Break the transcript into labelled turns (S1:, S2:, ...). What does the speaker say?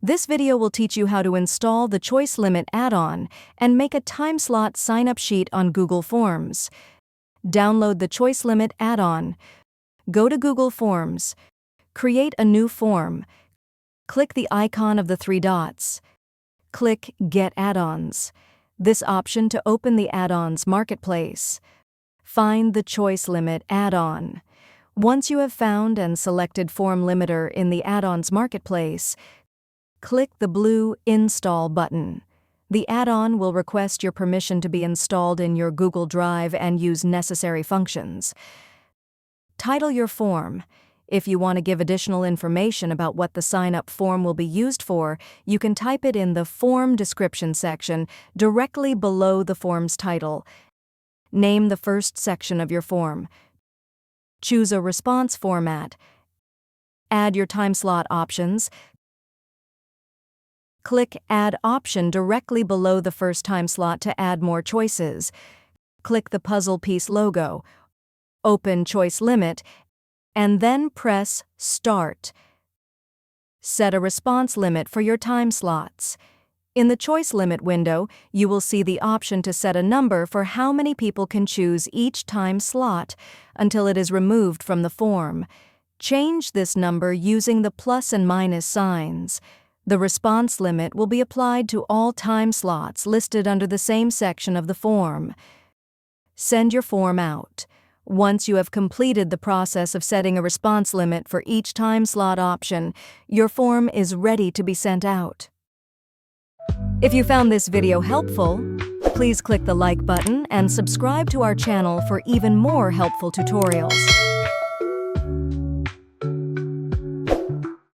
S1: This video will teach you how to install the Choice Limit add-on and make a time slot sign-up sheet on Google Forms. Download the Choice Limit add-on. Go to Google Forms. Create a new form. Click the icon of the three dots. Click Get Add-ons. This option to open the add-ons marketplace. Find the Choice Limit add-on. Once you have found and selected Form Limiter in the add-ons marketplace, click the blue Install button. The add-on will request your permission to be installed in your Google Drive and use necessary functions. Title your form. If you want to give additional information about what the sign-up form will be used for, you can type it in the Form Description section directly below the form's title. Name the first section of your form. Choose a response format. Add your time slot options. Click Add option directly below the first time slot to add more choices. Click the puzzle piece logo. Open Choice Limit, and then press Start. Set a response limit for your time slots. In the Choice Limit window, you will see the option to set a number for how many people can choose each time slot until it is removed from the form. Change this number using the plus and minus signs. The response limit will be applied to all time slots listed under the same section of the form. Send your form out. Once you have completed the process of setting a response limit for each time slot option, your form is ready to be sent out. If you found this video helpful, please click the like button and subscribe to our channel for even more helpful tutorials.